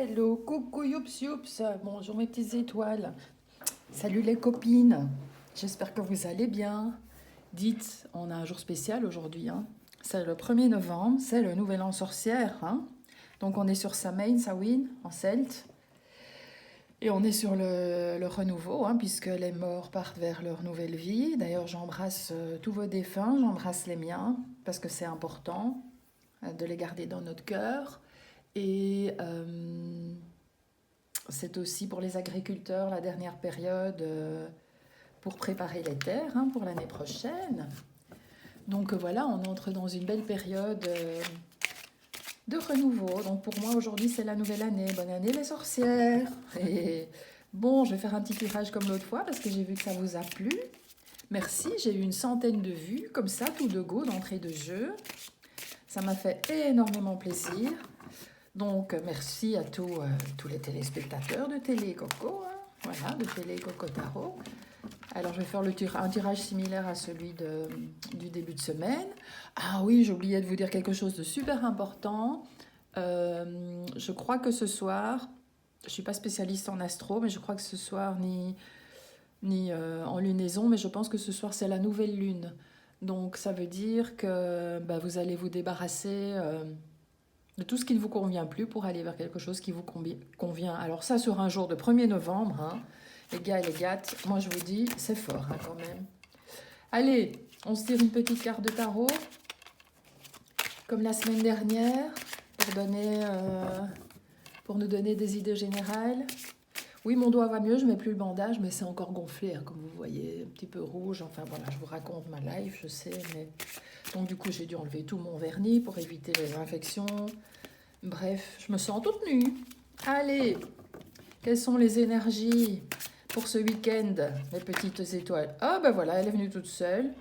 Hello, coucou, youps, youps. Bonjour mes petites étoiles. Salut les copines. J'espère que vous allez bien. Dites, on a un jour spécial aujourd'hui, hein. C'est le 1er novembre, c'est le nouvel an sorcière, hein. Donc on est sur Samhain, Samhain, en celte. Et on est sur le renouveau, hein, puisque les morts partent vers leur nouvelle vie. D'ailleurs, j'embrasse tous vos défunts, j'embrasse les miens, parce que c'est important de les garder dans notre cœur. Et c'est aussi pour les agriculteurs la dernière période pour préparer les terres, hein, pour l'année prochaine. Donc voilà, on entre dans une belle période de renouveau. Donc pour moi aujourd'hui c'est la nouvelle année. Bonne année les sorcières. Et bon, je vais faire un petit tirage comme l'autre fois parce que j'ai vu que ça vous a plu. Merci, j'ai eu une centaine de vues comme ça, tout de go d'entrée de jeu. Ça m'a fait énormément plaisir. Donc, merci à tous les téléspectateurs de Télé Coco, hein, voilà, de Télé Coco Tarot. Alors, je vais faire un tirage similaire à celui du début de semaine. Ah oui, j'ai oublié de vous dire quelque chose de super important. Je crois que ce soir, je ne suis pas spécialiste en astro, mais je crois que ce soir, ni en lunaison, mais je pense que ce soir, c'est la nouvelle lune. Donc, ça veut dire que vous allez vous débarrasser de tout ce qui ne vous convient plus pour aller vers quelque chose qui vous convient. Alors ça, sur un jour de 1er novembre, hein, les gars et les gattes, moi je vous dis, c'est fort hein, quand même. Allez, on se tire une petite carte de tarot, comme la semaine dernière, pour nous donner des idées générales. Oui, mon doigt va mieux, je mets plus le bandage, mais c'est encore gonflé, hein, comme vous voyez, un petit peu rouge. Enfin voilà, je vous raconte ma life, je sais, mais... Donc du coup, j'ai dû enlever tout mon vernis pour éviter les infections. Bref, je me sens toute nue. Allez, quelles sont les énergies pour ce week-end, mes petites étoiles? Ah ben voilà, elle est venue toute seule.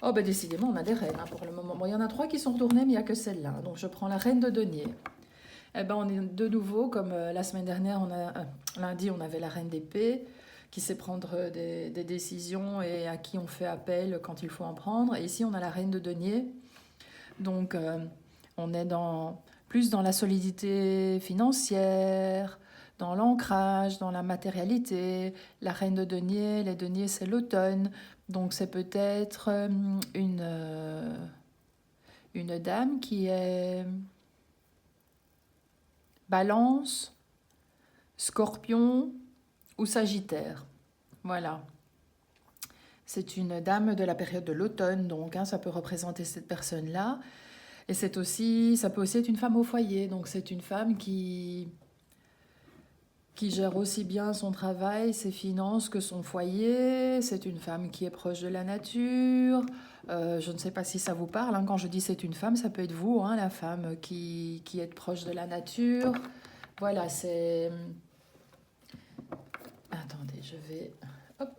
Oh ben décidément, on a des reines hein, pour le moment. Bon, il y en a 3 qui sont retournées, mais il n'y a que celle-là. Donc je prends la reine de denier. Eh ben on est de nouveau, comme la semaine dernière, lundi, on avait la reine d'épée, qui sait prendre des décisions et à qui on fait appel quand il faut en prendre. Et ici, on a la reine de denier. Donc, on est plus dans la solidité financière, dans l'ancrage, dans la matérialité. La reine de denier, les deniers, c'est l'automne. Donc, c'est peut-être une dame qui est Balance, Scorpion ou Sagittaire. Voilà. C'est une dame de la période de l'automne, donc hein, ça peut représenter cette personne-là. Et ça peut aussi être une femme au foyer, donc c'est une femme qui gère aussi bien son travail, ses finances que son foyer. C'est une femme qui est proche de la nature. Je ne sais pas si ça vous parle, hein. Quand je dis c'est une femme, ça peut être vous, hein, la femme qui est proche de la nature. Voilà, c'est... Attendez, je vais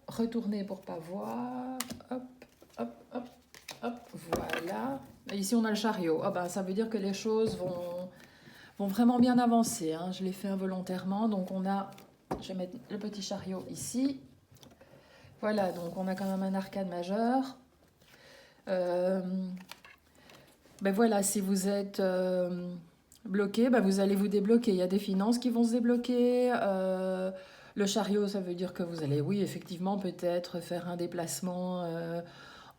retourner pour pas voir. Hop, hop, hop, hop, voilà. Et ici, on a le chariot. Ah ben, ça veut dire que les choses vont vraiment bien avancer, hein. Je l'ai fait involontairement, donc je vais mettre le petit chariot ici. Voilà, donc on a quand même un arcane majeur. Ben voilà, si vous êtes bloqué, ben vous allez vous débloquer. Il y a des finances qui vont se débloquer. Le chariot, ça veut dire que vous allez, oui, effectivement, peut-être faire un déplacement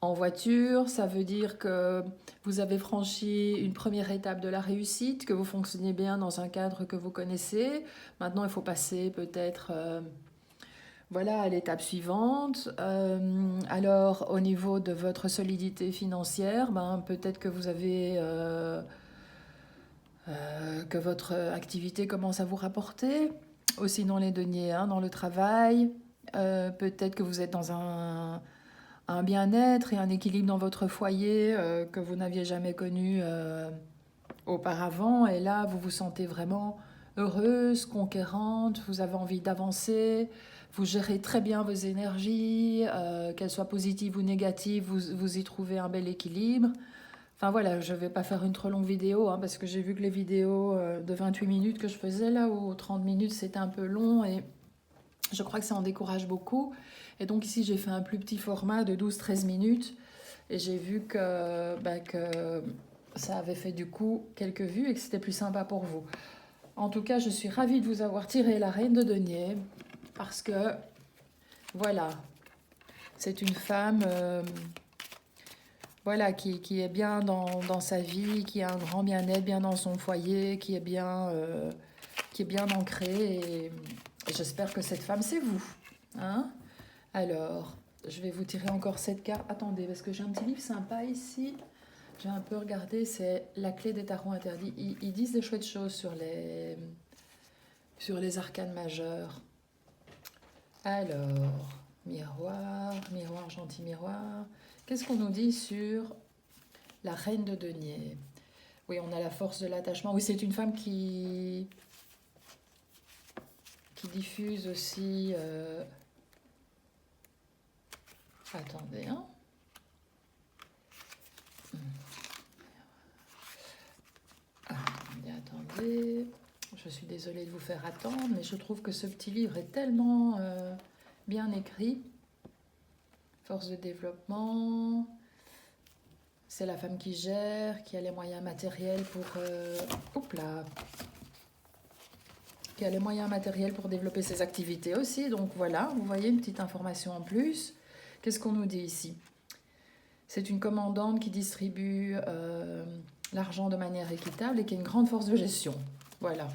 en voiture. Ça veut dire que vous avez franchi une première étape de la réussite, que vous fonctionnez bien dans un cadre que vous connaissez. Maintenant, il faut passer peut-être voilà, à l'étape suivante. Alors, au niveau de votre solidité financière, peut-être que vous avez... que votre activité commence à vous rapporter, aussi dans les deniers, hein, dans le travail. Peut-être que vous êtes dans un bien-être et un équilibre dans votre foyer que vous n'aviez jamais connu auparavant. Et là, vous vous sentez vraiment heureuse, conquérante, vous avez envie d'avancer, vous gérez très bien vos énergies, qu'elles soient positives ou négatives, vous y trouvez un bel équilibre. Enfin voilà, je ne vais pas faire une trop longue vidéo, hein, parce que j'ai vu que les vidéos de 28 minutes que je faisais là, ou 30 minutes, c'était un peu long et je crois que ça en décourage beaucoup. Et donc ici, j'ai fait un plus petit format de 12-13 minutes et j'ai vu que ça avait fait du coup quelques vues et que c'était plus sympa pour vous. En tout cas, je suis ravie de vous avoir tiré la reine de denier parce que, voilà, c'est une femme voilà, qui est bien dans sa vie, qui a un grand bien-être, bien dans son foyer, qui est bien ancrée. Et j'espère que cette femme, c'est vous. Hein? Alors, je vais vous tirer encore cette carte. Attendez, parce que j'ai un petit livre sympa ici. J'ai un peu regardé, c'est La clé des tarots interdits. Ils disent des chouettes choses sur les arcanes majeurs. Alors, miroir, miroir, gentil miroir. Qu'est-ce qu'on nous dit sur la reine de denier? Oui, on a la force de l'attachement. Oui, c'est une femme qui diffuse aussi... Attendez, hein. Attendez. Je suis désolée de vous faire attendre, mais je trouve que ce petit livre est tellement bien écrit. Force de développement. C'est la femme qui gère, qui a les moyens matériels pour... Oups là, qui a les moyens matériels pour développer ses activités aussi. Donc voilà, vous voyez une petite information en plus. Qu'est-ce qu'on nous dit ici? C'est une commandante qui distribue l'argent de manière équitable et qui a une grande force de gestion. Voilà.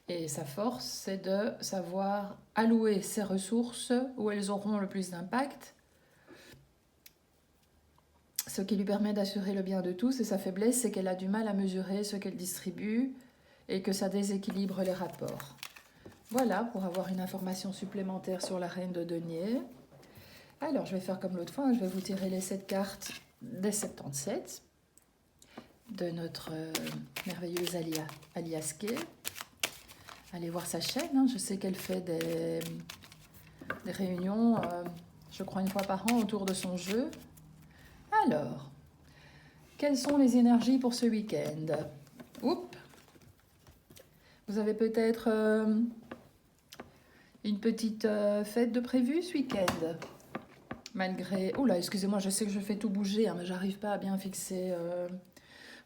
Et sa force, c'est de savoir allouer ses ressources où elles auront le plus d'impact, ce qui lui permet d'assurer le bien de tous. Et sa faiblesse, c'est qu'elle a du mal à mesurer ce qu'elle distribue et que ça déséquilibre les rapports. Voilà, pour avoir une information supplémentaire sur la reine de denier. Alors, je vais faire comme l'autre fois, je vais vous tirer les 7 cartes des 77 de notre merveilleuse Alias Kay. Allez voir sa chaîne, hein. Je sais qu'elle fait des réunions, je crois une fois par an, autour de son jeu. Alors, quelles sont les énergies pour ce week-end? Oups! Vous avez peut-être une petite fête de prévue ce week-end? Malgré... Oula, excusez-moi, je sais que je fais tout bouger, hein, mais j'arrive pas à bien fixer...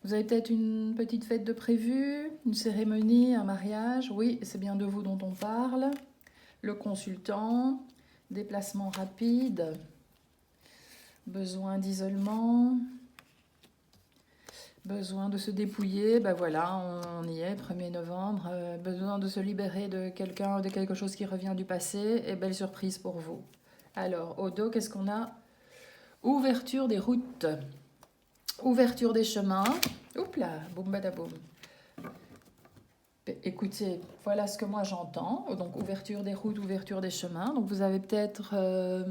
Vous avez peut-être une petite fête de prévue, une cérémonie, un mariage. Oui, c'est bien de vous dont on parle. Le consultant, déplacement rapide, besoin d'isolement, besoin de se dépouiller. Ben voilà, on y est, 1er novembre. Besoin de se libérer de quelqu'un, de quelque chose qui revient du passé. Et belle surprise pour vous. Alors, au dos, qu'est-ce qu'on a? Ouverture des routes. Ouverture des chemins. Oups là, boum badaboum. Écoutez, voilà ce que moi j'entends. Donc ouverture des routes, ouverture des chemins. Donc vous avez peut-être...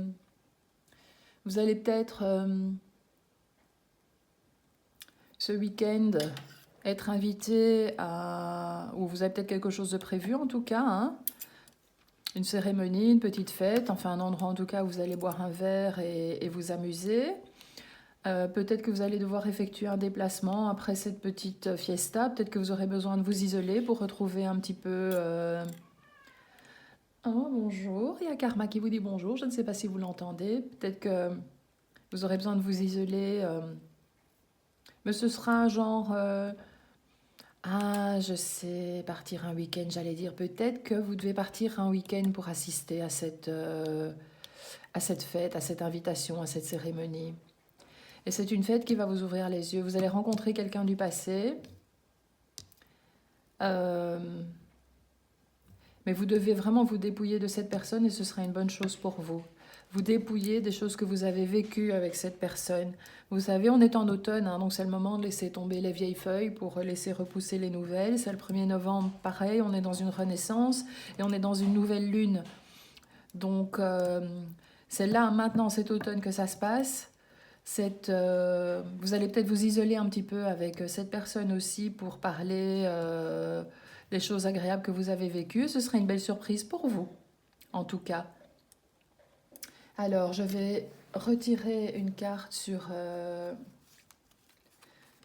vous allez peut-être ce week-end être invité à... Ou vous avez peut-être quelque chose de prévu en tout cas. Hein, une cérémonie, une petite fête. Enfin un endroit en tout cas où vous allez boire un verre et vous amuser. Peut-être que vous allez devoir effectuer un déplacement après cette petite fiesta. Peut-être que vous aurez besoin de vous isoler pour retrouver un petit peu... Oh, bonjour, il y a Karma qui vous dit bonjour. Je ne sais pas si vous l'entendez. Peut-être que vous aurez besoin de vous isoler. Mais ce sera un genre... Ah, je sais, partir un week-end, j'allais dire. Peut-être que vous devez partir un week-end pour assister à cette fête, à cette invitation, à cette cérémonie. Et c'est une fête qui va vous ouvrir les yeux. Vous allez rencontrer quelqu'un du passé. Mais vous devez vraiment vous dépouiller de cette personne et ce sera une bonne chose pour vous. Vous dépouiller des choses que vous avez vécues avec cette personne. Vous savez, on est en automne, hein, donc c'est le moment de laisser tomber les vieilles feuilles pour laisser repousser les nouvelles. C'est le 1er novembre, pareil, on est dans une renaissance et on est dans une nouvelle lune. Donc c'est là, maintenant, cet automne que ça se passe. Vous allez peut-être vous isoler un petit peu avec cette personne aussi pour parler des choses agréables que vous avez vécues. Ce sera une belle surprise pour vous, en tout cas. Alors, je vais retirer une carte sur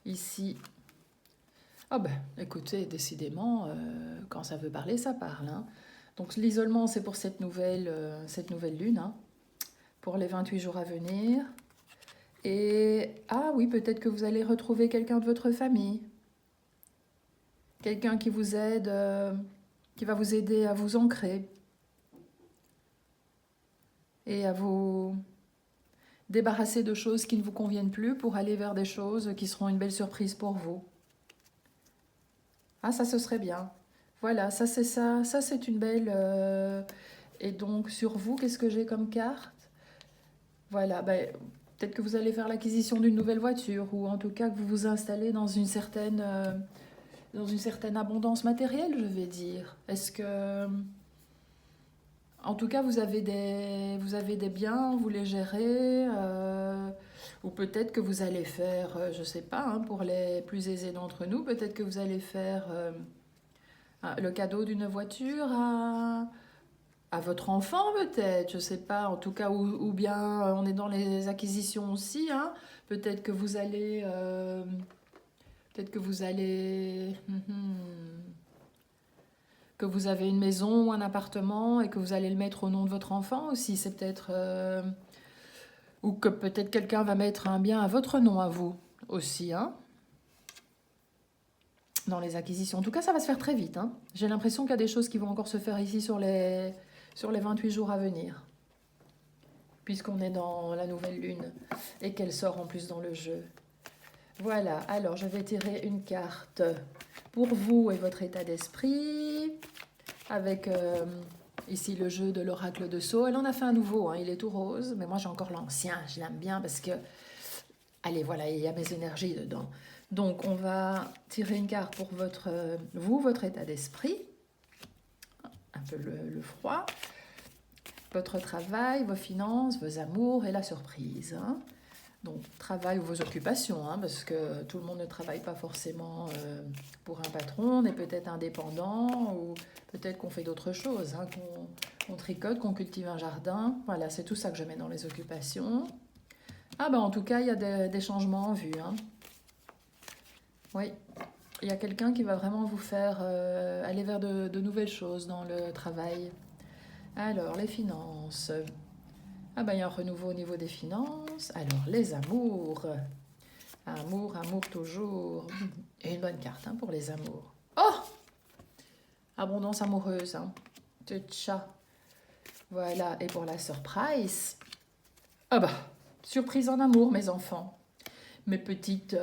ici. Ah ben, écoutez, décidément, quand ça veut parler, ça parle. Hein. Donc, l'isolement, c'est pour cette nouvelle lune, hein, pour les 28 jours à venir. Et, ah oui, peut-être que vous allez retrouver quelqu'un de votre famille. quelqu'un qui vous aide, qui va vous aider à vous ancrer et à vous débarrasser de choses qui ne vous conviennent plus pour aller vers des choses qui seront une belle surprise pour vous. Ah, ça, ce serait bien. Voilà, ça, c'est ça. Ça, c'est une belle... Et donc, sur vous, qu'est-ce que j'ai comme carte? Voilà, ben, peut-être que vous allez faire l'acquisition d'une nouvelle voiture ou en tout cas que vous vous installez dans une certaine abondance matérielle, je vais dire. Est-ce que... En tout cas, vous avez des biens, vous les gérez, ou peut-être que vous allez faire, je ne sais pas, hein, pour les plus aisés d'entre nous, peut-être que vous allez faire le cadeau d'une voiture à votre enfant, peut-être, je ne sais pas, en tout cas, ou bien on est dans les acquisitions aussi, hein, peut-être que vous allez... peut-être que vous allez... que vous avez une maison ou un appartement et que vous allez le mettre au nom de votre enfant aussi. C'est peut-être... ou que peut-être quelqu'un va mettre un bien à votre nom à vous aussi, hein, dans les acquisitions. En tout cas, ça va se faire très vite, hein. J'ai l'impression qu'il y a des choses qui vont encore se faire ici sur les 28 jours à venir, puisqu'on est dans la nouvelle lune et qu'elle sort en plus dans le jeu. Voilà, alors je vais tirer une carte pour vous et votre état d'esprit, avec ici le jeu de l'oracle de Sceaux. Elle en a fait un nouveau, hein, il est tout rose, mais moi j'ai encore l'ancien, je l'aime bien parce que, allez voilà, il y a mes énergies dedans. Donc on va tirer une carte pour vous, votre état d'esprit, un peu le froid, votre travail, vos finances, vos amours et la surprise, hein. Donc, travail ou vos occupations, hein, parce que tout le monde ne travaille pas forcément pour un patron, on est peut-être indépendant, ou peut-être qu'on fait d'autres choses, hein, qu'on tricote, qu'on cultive un jardin. Voilà, c'est tout ça que je mets dans les occupations. Ah ben en tout cas, il y a des changements en vue, hein. Oui, il y a quelqu'un qui va vraiment vous faire aller vers de nouvelles choses dans le travail. Alors, les finances... Ah ben, il y a un renouveau au niveau des finances. Alors, les amours. Amour, amour toujours. Et une bonne carte, hein, pour les amours. Oh! Abondance amoureuse, hein. Tcha. Voilà, et pour la surprise. Ah bah, surprise en amour, mes enfants. Mes petites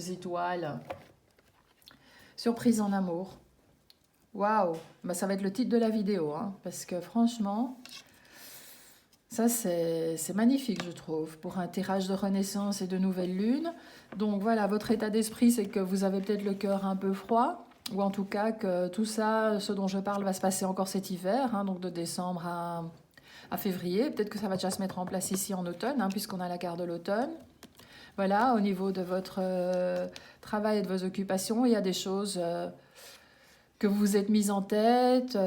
étoiles. Surprise en amour. Waouh! Bah, ça va être le titre de la vidéo, hein, parce que franchement... Ça, c'est magnifique, je trouve, pour un tirage de renaissance et de nouvelle lune. Donc voilà, votre état d'esprit, c'est que vous avez peut-être le cœur un peu froid, ou en tout cas que tout ça, ce dont je parle, va se passer encore cet hiver, hein, donc de décembre à février. Peut-être que ça va déjà se mettre en place ici en automne, hein, puisqu'on a la carte de l'automne. Voilà, au niveau de votre travail et de vos occupations, il y a des choses que vous vous êtes mises en tête,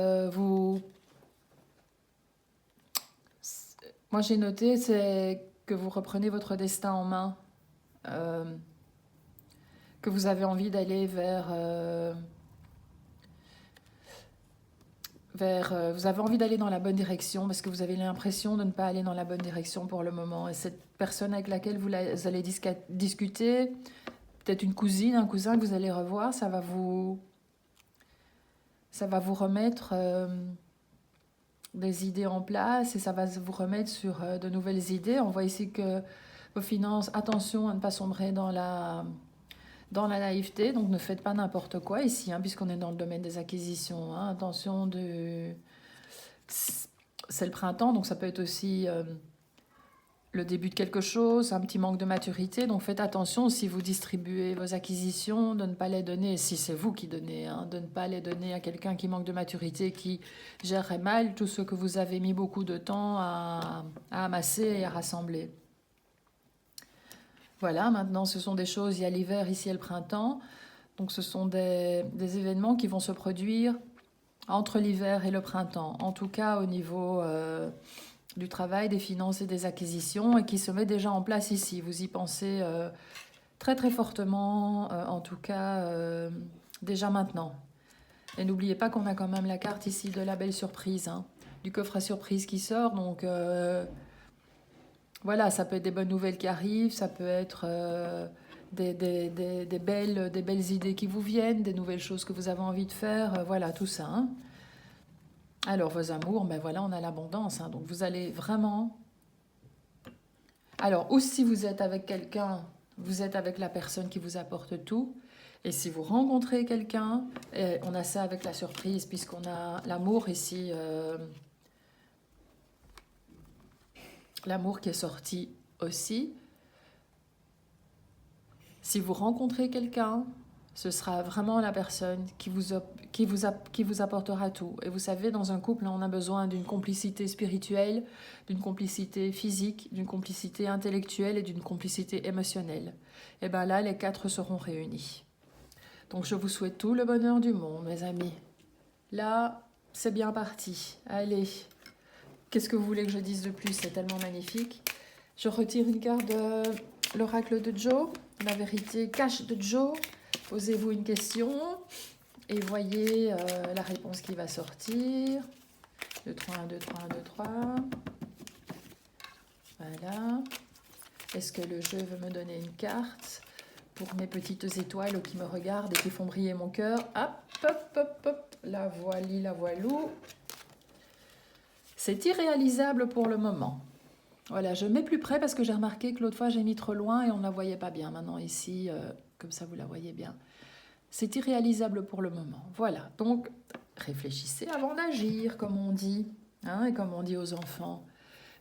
Moi, j'ai noté, c'est que vous reprenez votre destin en main, euh, que vous avez envie d'aller vous avez envie d'aller dans la bonne direction parce que vous avez l'impression de ne pas aller dans la bonne direction pour le moment. Et cette personne avec laquelle vous allez discuter, peut-être une cousine, un cousin que vous allez revoir, ça va vous remettre... des idées en place et ça va vous remettre sur de nouvelles idées. On voit ici que vos finances, attention à ne pas sombrer dans la naïveté, donc ne faites pas n'importe quoi ici, hein, puisqu'on est dans le domaine des acquisitions, hein. Attention, c'est le printemps, donc ça peut être aussi le début de quelque chose, un petit manque de maturité, donc faites attention si vous distribuez vos acquisitions, de ne pas les donner, si c'est vous qui donnez, hein, de ne pas les donner à quelqu'un qui manque de maturité, qui gérerait mal tout ce que vous avez mis beaucoup de temps à amasser et à rassembler. Voilà, maintenant ce sont des choses, il y a l'hiver, ici et le printemps, donc ce sont des événements qui vont se produire entre l'hiver et le printemps, en tout cas au niveau... du travail, des finances et des acquisitions et qui se met déjà en place ici. Vous y pensez très très fortement, en tout cas déjà maintenant. Et n'oubliez pas qu'on a quand même la carte ici de la belle surprise, hein, du coffre à surprise qui sort. Donc voilà, ça peut être des bonnes nouvelles qui arrivent, ça peut être des belles idées qui vous viennent, des nouvelles choses que vous avez envie de faire, voilà, tout ça. Hein. Alors, vos amours, ben voilà, on a l'abondance. Hein, donc, vous allez vraiment... Alors, ou si vous êtes avec quelqu'un, vous êtes avec la personne qui vous apporte tout. Et si vous rencontrez quelqu'un, on a ça avec la surprise, puisqu'on a l'amour ici, l'amour qui est sorti aussi. Si vous rencontrez quelqu'un, ce sera vraiment la personne qui vous apportera tout. Et vous savez, dans un couple, on a besoin d'une complicité spirituelle, d'une complicité physique, d'une complicité intellectuelle et d'une complicité émotionnelle. Et bien là, les quatre seront réunis. Donc je vous souhaite tout le bonheur du monde, mes amis. Là, c'est bien parti. Allez, qu'est-ce que vous voulez que je dise de plus? C'est tellement magnifique. Je retire une carte de l'oracle de Joe, la vérité cache de Joe. Posez-vous une question et voyez la réponse qui va sortir. 2, 3, 1, 2, 3, 1, 2, 3. Voilà. Est-ce que le jeu veut me donner une carte pour mes petites étoiles qui me regardent et qui font briller mon cœur? Hop, hop, hop, hop. La voili, la voilou. C'est irréalisable pour le moment. Voilà, je mets plus près parce que j'ai remarqué que l'autre fois j'ai mis trop loin et on ne la voyait pas bien. Maintenant ici, comme ça vous la voyez bien. C'est irréalisable pour le moment. Voilà, donc réfléchissez avant d'agir, comme on dit, hein, et comme on dit aux enfants.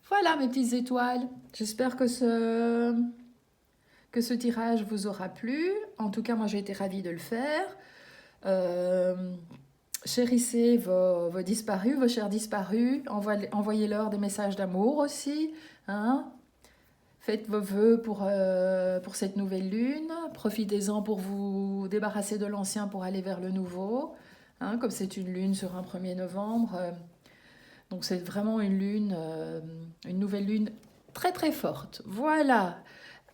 Voilà mes petites étoiles, j'espère que ce tirage vous aura plu. En tout cas, moi j'ai été ravie de le faire. Chérissez vos disparus, vos chers disparus. Envoyez-leur des messages d'amour aussi. Hein. Faites vos vœux pour cette nouvelle lune. Profitez-en pour vous débarrasser de l'ancien pour aller vers le nouveau. Hein, comme c'est une lune sur un 1er novembre. Donc c'est vraiment une lune, une nouvelle lune très très forte. Voilà.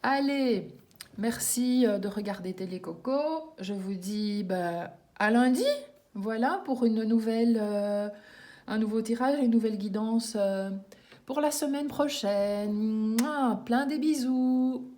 Allez, merci de regarder Télé Coco. Je vous dis à lundi. Voilà pour une nouvelle, un nouveau tirage, une nouvelle guidance pour la semaine prochaine. Mouah, plein des bisous.